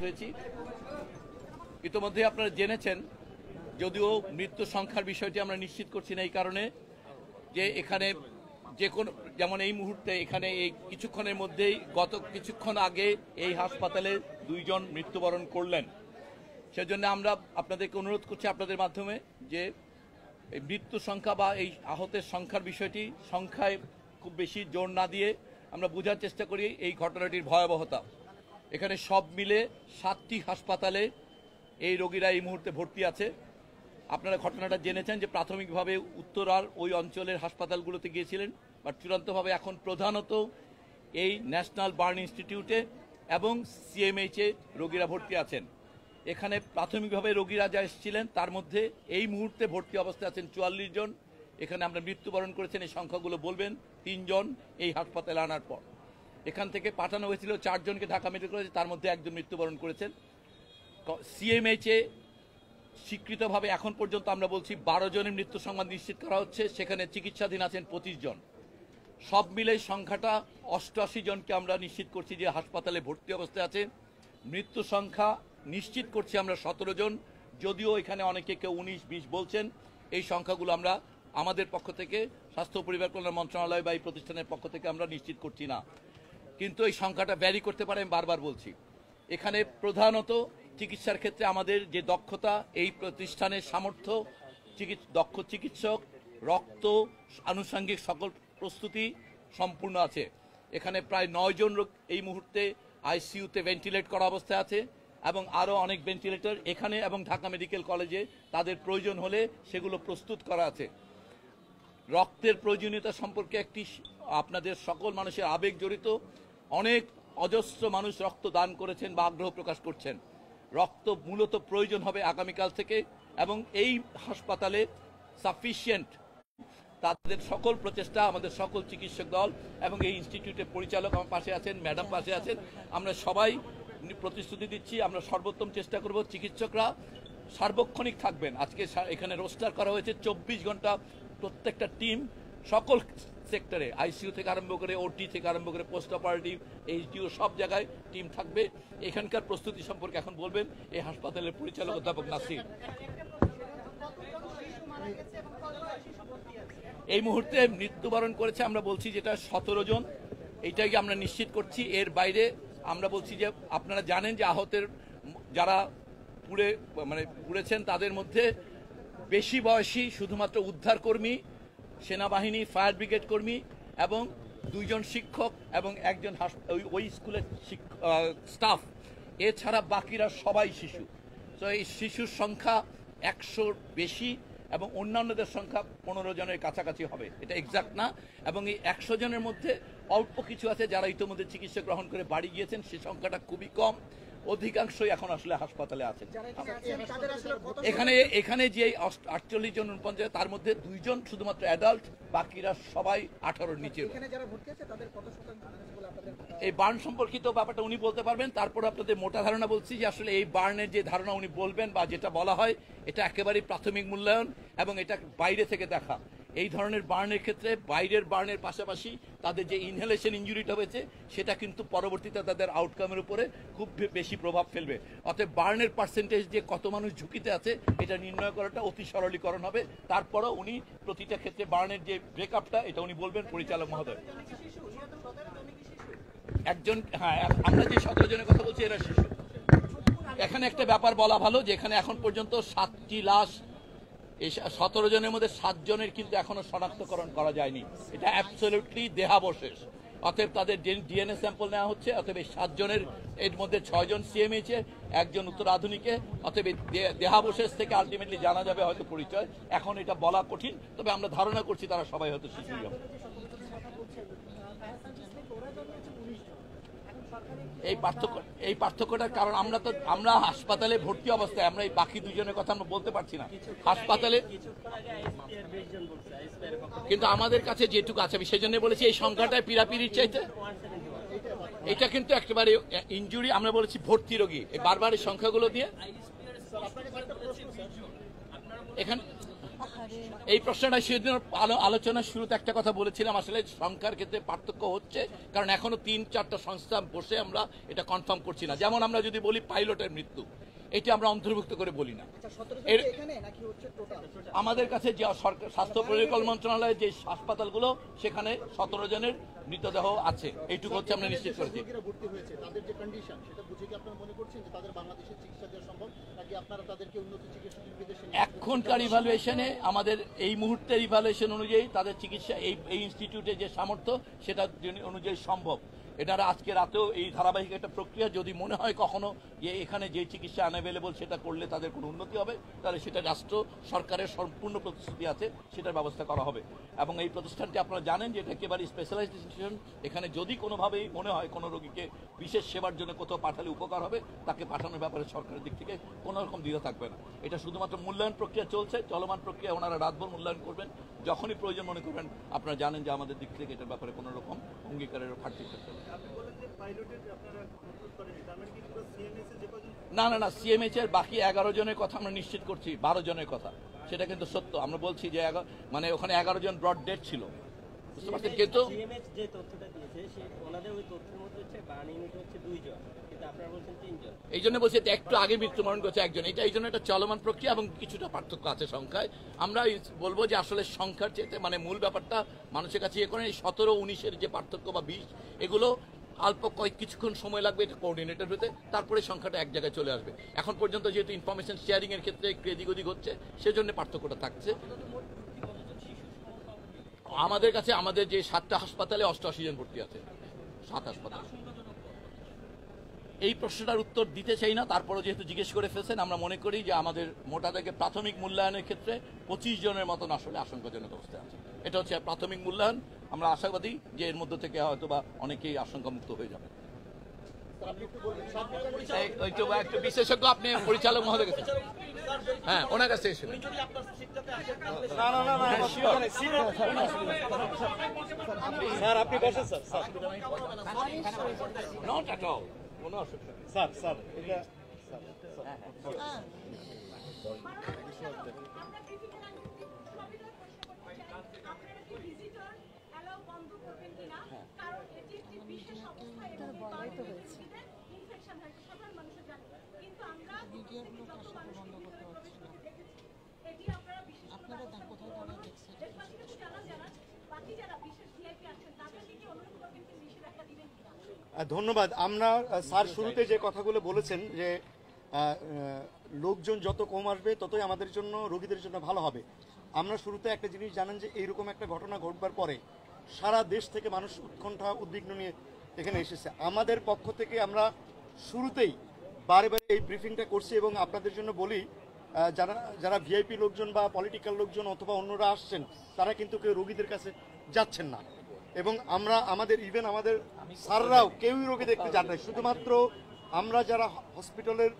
হয়েছি। ইতোমধ্যে আপনারা জেনেছেন, যদিও মৃত্যু সংখ্যার বিষয়টি আমরা নিশ্চিত করছি না এই কারণে যে এখানে যে কোনো, যেমন এই মুহূর্তে এখানে এই কিছুক্ষণের মধ্যেই গত কিছুক্ষণ আগে এই হাসপাতালে 2 জন মৃত্যুবরণ করলেন। সেজন্য আমরা আপনাদেরকে অনুরোধ করছি আপনাদের মাধ্যমে যে এই মৃত্যু সংখ্যা বা এই আহতের সংখ্যার বিষয়টি সংখ্যায় খুব বেশি জোর না দিয়ে আমরা বোঝার চেষ্টা করি এই ঘটনাটির ভয়াবহতা। এখানে সব মিলে 7টি হাসপাতালে এই রোগীরা এই মুহূর্তে ভর্তি আছে। আপনারা ঘটনাটা জেনেছেন যে প্রাথমিকভাবে উত্তরার ওই অঞ্চলের হাসপাতালগুলোতে গিয়েছিলেন, বাট চূড়ান্তভাবে এখন প্রধানত এই ন্যাশনাল বার্ন ইনস্টিটিউটে এবং সিএমএইচে রোগীরা ভর্তি আছেন। এখানে প্রাথমিকভাবে রোগীরা যা এসেছিলেন তার মধ্যে এই মুহূর্তে ভর্তি অবস্থায় আছেন 44 জন। এখানে আমরা মৃত্যুবরণ করেছেন এই সংখ্যাগুলো বলবেন 3 জন এই হাসপাতালে আনার পর। এখান থেকে পাঠানো হয়েছিল 4 জনকে ঢাকা মেডিকেল কলেজে, তার মধ্যে 1 জন মৃত্যুবরণ করেছেন। সিএমএইচে স্বীকৃতভাবে এখন পর্যন্ত আমরা বলছি 12 জনের মৃত্যু সংবাদ নিশ্চিত করা হচ্ছে, সেখানে চিকিৎসাধীন আছেন 25 জন। সব মিলে সংখ্যাটা 88 জনকে আমরা নিশ্চিত করছি যে হাসপাতালে ভর্তি অবস্থায় আছে। মৃত্যু সংখ্যা নিশ্চিত করছি আমরা 17 জন, যদিও এখানে অনেকে কেউ 19-20 বলছেন। এই সংখ্যাগুলো আমরা আমাদের পক্ষ থেকে স্বাস্থ্য পরিবার কল্যাণ মন্ত্রণালয় বা এই প্রতিষ্ঠানের পক্ষ থেকে আমরা নিশ্চিত করছি না, কিন্তু এই সংখ্যাটা ভ্যারি করতে পারে, আমি বারবার বলছি। এখানে প্রধানত চিকিৎসার ক্ষেত্রে আমাদের যে দক্ষতা, এই প্রতিষ্ঠানের সামর্থ্য, দক্ষ চিকিৎসক, রক্ত, আনুষঙ্গিক সকল প্রস্তুতি সম্পূর্ণ আছে। এখানে প্রায় 9 জন লোক এই মুহূর্তে আইসিইউতে ভেন্টিলেট করা অবস্থায় আছে এবং আরও অনেক ভেন্টিলেটর এখানে এবং ঢাকা মেডিকেল কলেজে তাদের প্রয়োজন হলে সেগুলো প্রস্তুত করা আছে। রক্তের প্রয়োজনীয়তা সম্পর্কে একটি আপনাদের সকল মানুষের আবেগ জড়িত, অনেক অজস্র মানুষ রক্ত দান করেছেন বা আগ্রহ প্রকাশ করছেন। রক্ত মূলত প্রয়োজন হবে আগামীকাল থেকে, এবং এই হাসপাতালে সাফিসিয়েন্ট তাদের সকল প্রচেষ্টা, আমাদের সকল চিকিৎসক দল এবং এই ইনস্টিটিউটের পরিচালক আমার পাশে আছেন, ম্যাডাম পাশে আছেন, আমরা সবাই প্রতিশ্রুতি দিচ্ছি আমরা সর্বোত্তম চেষ্টা করব। চিকিৎসকরা সার্বক্ষণিক থাকবেন। আজকে এখানে রোস্টার করা হয়েছে 24 ঘন্টা প্রত্যেকটা টিম, সকল সেক্টরে, আইসিইউ থেকে আরম্ভ করে ওটি থেকে আরম্ভ করে পোস্ট অপারেটিভ, এইচডিও, সব জায়গায় টিম থাকবে। এখানকার প্রস্তুতি সম্পর্কে এখন বলবেন এই হাসপাতালের পরিচালক অধ্যাপক নাসির। এই মুহূর্তে মৃত্যুবরণ করেছে আমরা বলছি যেটা 17 জন, এইটাকে আমরা নিশ্চিত করছি। এর বাইরে আমরা বলছি যে আপনারা জানেন যে আহতের যারা পুড়েছেন তাদের মধ্যে বেশি বয়সী শুধুমাত্র উদ্ধারকর্মী, সেনাবাহিনী, ফায়ার ব্রিগেড কর্মী এবং 2 জন শিক্ষক এবং 1 জন ওই স্কুলের স্টাফ, এছাড়া বাকিরা সবাই শিশু। তো এই শিশুর সংখ্যা 100 বেশি এবং অন্যান্যদের সংখ্যা 15 জনের কাছাকাছি হবে, এটা এক্সাক্ট না। এবং এই 100 জনের মধ্যে অল্প কিছু আছে যারা ইতিমধ্যে চিকিৎসা গ্রহণ করে বাড়ি গিয়েছেন, সে সংখ্যাটা খুবই কম। অধিকাংশই এখন আসলে হাসপাতালে আছেন। এখানে যে 48 জন 49, তার মধ্যে 2 জন শুধুমাত্র অ্যাডাল্ট, বাকিরা সবাই 18-র নিচে। এই বার্ন সম্পর্কিত ব্যাপারটা উনি বলতে পারবেন। তারপর আপনাদের মোটা ধারণা বলছি যে আসলে এই বার্নের যে ধারণা উনি বলবেন বা যেটা বলা হয়, এটা একেবারেই প্রাথমিক মূল্যায়ন এবং এটা বাইরে থেকে দেখা। এই ধরনের বার্নের ক্ষেত্রে বাইরের বার্নের পাশাপাশি তাদের যে ইনহেলেশন ইনজুরিটা হয়েছে সেটা কিন্তু পরবর্তীতে তাদের আউটকামের উপরে খুব বেশি প্রভাব ফেলবে। অতএব বার্নের পার্সেন্টেজ যে কত মানুষ ঝুঁকিতে আছে এটা নির্ণয় করাটা অতি সরলীকরণ হবে। তারপরও উনি প্রতিটা ক্ষেত্রে বার্নের যে ব্রেকআপটা এটা উনি বলবেন পরিচালক মহোদয়। একজন, হ্যাঁ, আমরা যে 17 জনের কথা বলছি এরা শিশু। এখানে একটা ব্যাপার বলা ভালো যে এখানে এখন পর্যন্ত 7টি লাশ, এই 17 জনের মধ্যে 7 জনের কিন্তু এখনো শনাক্তকরণ করা যায়নি। এটা অ্যাবসলিউটলি দেহাবশেষ। অতএব তাদের ডিএনএ স্যাম্পল নেওয়া হচ্ছে। অতএব এই 7 জনের এর মধ্যে 6 জন সিএমএইচে, 1 জন উত্তর আধুনিকে। অতএব দেহাবশেষ থেকে আলটিমেটলি জানা যাবে হয়তো পরিচয়। এখন এটা বলা কঠিন, তবে আমরা ধারণা করছি তারা সবাই হয়তো শিশুই হবে। এই পার্থক্যটার কারণ আমরা হাসপাতালে ভর্তি অবস্থায় আমরা এই বাকি 2 জনের কথা আমরা বলতে পারছি না হাসপাতালে, কিন্তু আমাদের কাছে যেটুকু আছে আমি সেই জন্য বলেছি এই সংখ্যাটায় পিরাপিরির চাইতে এটা কিন্তু একেবারে ইনজুরি। আমরা বলেছি ভর্তি রোগী, এই বারবার এই সংখ্যাগুলো দিয়ে এখানে এই প্রশ্নটা সেদিন আলোচনার শুরুতে একটা কথা বলেছিলাম, আসলে সংখ্যার ক্ষেত্রে পার্থক্য হচ্ছে, কারণ এখনো 3-4টা সংস্থা বসে আমরা এটা কনফার্ম করছি না। যেমন আমরা যদি বলি পাইলটের মৃত্যু, এটা আমরা অন্তর্ভুক্ত করে বলি না। আমাদের কাছে যে সরকার স্বাস্থ্য পরিকল্পনা মন্ত্রণালয়ের যে হাসপাতালগুলো, সেখানে 17 জনের মৃতদেহ আছে, এইটুকু হচ্ছে আমরা নিশ্চিত করেছি। এখনকার ইভালুয়েশনে আমাদের এই মুহূর্তের ইভালুয়েশন অনুযায়ী তাদের চিকিৎসা এই ইনস্টিটিউটে যে সামর্থ্য সেটা অনুযায়ী সম্ভব। এটার আজকে রাতেও এই ধারাবাহিক একটা প্রক্রিয়া, যদি মনে হয় কখনো যে এখানে যে চিকিৎসা আনঅ্যাভেলেবল সেটা করলে তাদের কোনো উন্নতি হবে, তাহলে সেটা রাষ্ট্র সরকারের সম্পূর্ণ প্রতিশ্রুতি আছে, সেটার ব্যবস্থা করা হবে। এবং এই প্রতিষ্ঠানটি আপনারা জানেন যে এটা একেবারে স্পেশালাইজড ইনস্টিটিউশন। এখানে যদি কোনোভাবেই মনে হয় কোনো রোগীকে বিশেষ সেবার জন্য কোথাও পাঠালে উপকার হবে, তাকে পাঠানোর ব্যাপারে সরকারের দিক থেকে কোনো রকম দ্বিধা থাকবে না। এটা শুধুমাত্র মূল্যায়ন প্রক্রিয়া চলছে, চলমান প্রক্রিয়া, ওনারা রাতভর মূল্যায়ন করবেন, যখনই প্রয়োজন মনে করবেন। আপনারা জানেন যে আমাদের দিক থেকে এটার ব্যাপারে কোনো রকম অঙ্গীকারের ঘাটতি থাকবে না। না, সিএমএইচ এর বাকি 11 জনের কথা আমরা নিশ্চিত করছি, 12 জনের কথা, সেটা কিন্তু সত্য। আমরা বলছি যে মানে ওখানে 11 জন ব্রড ডেড ছিল, বুঝতে পারছেন। কিন্তু যে তথ্যটা দিয়েছে ওনাদের ওই তথ্যের মধ্যে হচ্ছে বার্ন ইউনিট হচ্ছে 2 জন, কিন্তু আপনারা বলছেন 3 জন। এই জন্য বলছি একটু আগে মৃত্যুবরণ করেছে একজন, এটা এই জন্য একটা চলমান প্রক্রিয়া এবং কিছুটা পার্থক্য আছে সংখ্যায়। আমরা বলবো যে আসলে সংখ্যার চেয়ে মানে মূল ব্যাপারটা মানুষের কাছে ইয়ে করেন। 17-19-এর যে পার্থক্য বা 20, এগুলো অল্প কিছুক্ষণ সময় লাগবে এটা কোঅর্ডিনেটেড হতে, তারপরে সংখ্যাটা এক জায়গায় চলে আসবে। এখন পর্যন্ত যেহেতু ইনফরমেশন শেয়ারিং এর ক্ষেত্রে একটু এদিক ওদিক হচ্ছে, সেজন্য পার্থক্যটা থাকছে। আমাদের কাছে আমাদের যে 7টা হাসপাতালে 88 জন ভর্তি আছে, 7 হাসপাতালে। এই প্রশ্নটার উত্তর দিতে চাই না, তারপরও যেহেতু জিজ্ঞেস করে ফেলছেন, আমরা মনে করি যে আমাদের মোটা থেকে প্রাথমিক মূল্যায়নের ক্ষেত্রে 25 জনের মতন আসলে আশঙ্কাজনক অবস্থায় আছে। এটা হচ্ছে প্রাথমিক মূল্যায়ন। আমরা আশাবাদী যে এর মধ্যে থেকে হয়তো বা অনেকেই আশঙ্কামুক্ত হয়ে যাবে। একটু বিশেষজ্ঞ আপনি পরিচালক মহোদয় কাছে, হ্যাঁ, ওনার কাছে এসে স্যার আপনি বসেন স্যার। নট অ্যাট অল, কোনো অসুবিধা নেই স্যার। স্যার এটা ধন্যবাদ। আমরা স্যার শুরুতে যে কথাগুলো বলেছেন যে লোকজন যত কম আসবে ততই আমাদের জন্য, রোগীদের জন্য ভালো হবে। আমরা শুরুতে একটা জিনিস জানেন যে এইরকম একটা ঘটনা ঘটবার পরে সারা দেশ থেকে মানুষ উৎকণ্ঠা উদ্বিগ্ন নিয়ে এখানে এসেছে। আমাদের পক্ষ থেকে আমরা শুরুতেই বারে বারে এই ব্রিফিংটা করছি এবং আপনাদের জন্য বলি, যারা ভিআইপি লোকজন বা পলিটিক্যাল লোকজন অথবা অন্যরা আসছেন, তারা কিন্তু কেউ রোগীদের কাছে যাচ্ছেন না। এবং আমাদের স্যাররাও কেউই রোগী দেখতে যান না, শুধুমাত্র আমরা যারা হসপিটালের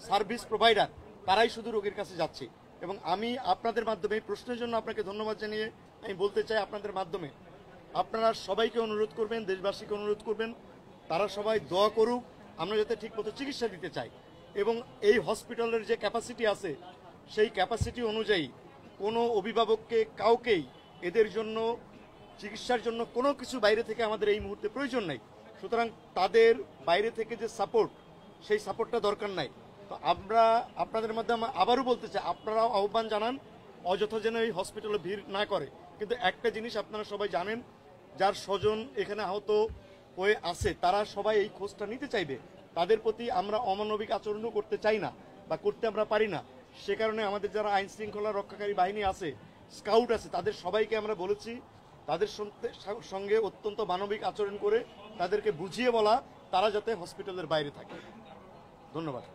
সার্ভিস প্রোভাইডার তারাই শুধু রোগীর কাছে যাচ্ছি। এবং আমি আপনাদের মাধ্যমে এই প্রশ্নের জন্য আপনাকে ধন্যবাদ জানিয়ে আমি বলতে চাই, আপনাদের মাধ্যমে আপনারা সবাইকে অনুরোধ করবেন, দেশবাসীকে অনুরোধ করবেন, তারা সবাই দোয়া করুক, আমরা যাতে ঠিকমতো চিকিৎসা দিতে চাই। এবং এই হসপিটালের যে ক্যাপাসিটি আছে, সেই ক্যাপাসিটি অনুযায়ী কোনো অভিভাবককে কাউকেই এদের জন্য চিকিৎসার জন্য কোনো কিছু বাইরে থেকে আমাদের এই মুহূর্তে প্রয়োজন নেই। সুতরাং তাদের বাইরে থেকে যে সাপোর্ট, সেই সাপোর্টটা দরকার নাই। তো আমরা আপনাদের মাধ্যমে আবারও বলতে চাই, আপনারাও আহ্বান জানান অযথা যেন এই হসপিটালে ভিড় না করে। কিন্তু একটা জিনিস আপনারা সবাই জানেন, যার স্বজন এখানে আহত হয়ে আছে তারা সবাই এই খোঁজটা নিতে চাইবে। তাদের প্রতি আমরা অমানবিক আচরণও করতে চাই না বা করতে আমরা পারি না। সে কারণে আমাদের যারা আইন শৃঙ্খলা রক্ষাকারী বাহিনী আছে, স্কাউট আছে, তাদের সবাইকে আমরা বলেছি তাদের সঙ্গে অত্যন্ত মানবিক আচরণ করে তাদেরকে বুঝিয়ে বলা তারা যাতে হসপিটালের বাইরে থাকে। ধন্যবাদ।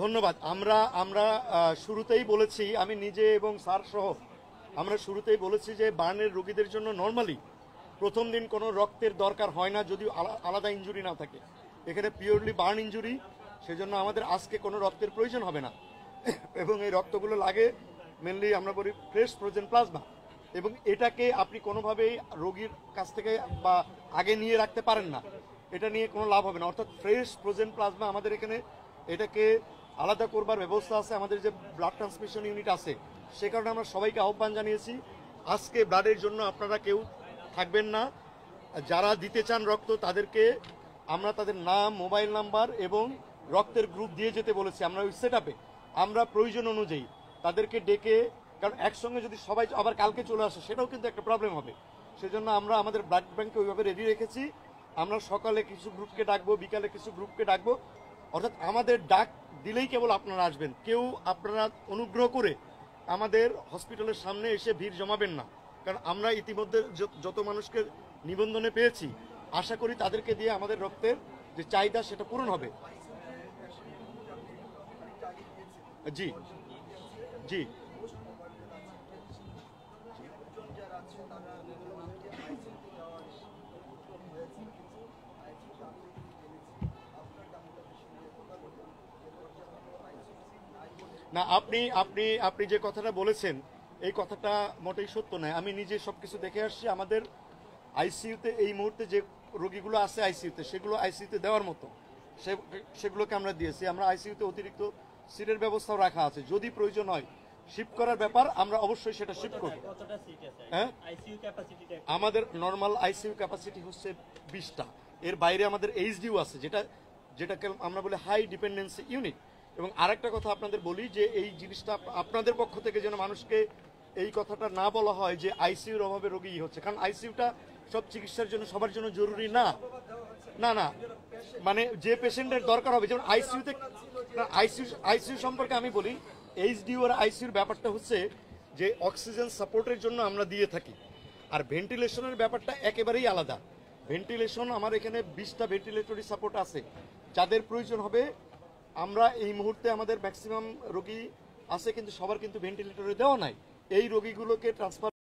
ধন্যবাদ। আমরা শুরুতেই বলেছি, আমি নিজে এবং স্যার সহ আমরা শুরুতেই বলেছি যে বার্নের রোগীদের জন্য নর্মালি প্রথম দিন কোনো রক্তের দরকার হয় না, যদি আলাদা ইনজুরি না থাকে। এখানে পিওরলি বার্ন ইনজুরি, সেজন্য আমাদের আজকে কোনো রক্তের প্রয়োজন হবে না। এবং এই রক্তগুলো লাগে মেনলি আমরা বলি ফ্রেশ ফ্রোজেন প্লাজমা, এবং এটাকে আপনি কোনোভাবেই রোগীর কাছ থেকে বা আগে নিয়ে রাখতে পারেন না, এটা নিয়ে কোনো লাভ হবে না। অর্থাৎ ফ্রেশ ফ্রোজেন প্লাজমা আমাদের এখানে এটাকে আলাদা করবার ব্যবস্থা আছে, আমাদের যে ব্লাড ট্রান্সমিশন ইউনিট আছে, সে কারণে আমরা সবাইকে আহ্বান জানিয়েছি আজকে ব্লাডের জন্য আপনারা কেউ থাকবেন না। যারা দিতে চান রক্ত তাদেরকে আমরা তাদের নাম, মোবাইল নাম্বার এবং রক্তের গ্রুপ দিয়ে যেতে বলেছি। আমরা ওই সেট আপে আমরা প্রয়োজন অনুযায়ী তাদেরকে ডেকে, কারণ একসঙ্গে যদি সবাই আবার কালকে চলে আসে সেটাও কিন্তু একটা প্রবলেম হবে, সেজন্য আমরা আমাদের ব্লাড ব্যাংকে ওইভাবে রেডি রেখেছি। আমরা সকালে কিছু গ্রুপকে ডাকবো, বিকালে কিছু গ্রুপকে ডাকবো, অর্থাৎ আমাদের ডাক দিলেই কেবল আপনারা আসবেন। কেউ আপনারা অনুগ্রহ করে আমাদের হসপিটালের সামনে এসে ভিড় জমাবেন না, কারণ আমরা ইতিমধ্যে যত মানুষকে নিবন্ধনে পেয়েছি আশা করি তাদেরকে দিয়ে আমাদের রক্তের যে চাহিদা সেটা পূরণ হবে। জি জি না, আপনি আপনি আপনি যে কথাটা বলেছেন এই কথাটা মোটেই সত্য নয়। আমি নিজে সবকিছু দেখে আসছি। আমাদের আইসিইউতে এই মুহূর্তে যে রোগীগুলো আছে আইসিইউতে, সেগুলো আইসিইউতে দেওয়ার মতো সেগুলোকে আমরা দিয়েছি। আমরা আইসিইউতে অতিরিক্ত সিটের ব্যবস্থাও রাখা আছে, যদি প্রয়োজন হয় শিফট করার ব্যাপার আমরা অবশ্যই সেটা শিফট করব। কতটা সিট আছে হ্যাঁ, আইসিইউ ক্যাপাসিটিটা? আমাদের নর্মাল আইসিইউ ক্যাপাসিটি হচ্ছে 20টা। এর বাইরে আমাদের এইচডিইউ আছে, যেটাকে আমরা বলি হাই ডিপেন্ডেন্সি ইউনিট। এবং আরেকটা কথা আপনাদের বলি যে এই জিনিসটা আপনাদের পক্ষ থেকে যেন মানুষকে এই কথাটা না বলা হয় যে আইসিইউর অভাবে রোগী হচ্ছে, কারণ আইসিইউটা সব চিকিৎসার জন্য সবার জন্য জরুরি না। না না, মানে যে পেশেন্টের দরকার হবে, যেমন আইসিইউতে আইসিইউ সম্পর্কে আমি বলি, এইচডিইউ আর আইসিইউর ব্যাপারটা হচ্ছে যে অক্সিজেন সাপোর্টের জন্য আমরা দিয়ে থাকি, আর ভেন্টিলেশনের ব্যাপারটা একেবারেই আলাদা। ভেন্টিলেশন আমার এখানে 20টা ভেন্টিলেটরি সাপোর্ট আছে, যাদের প্রয়োজন হবে। আমরা এই মুহূর্তে আমাদের ম্যাক্সিমাম রোগী আছে, কিন্তু সবার কিন্তু ভেন্টিলেটরে দেওয়া নাই। এই রোগীগুলোকে ট্রান্সফার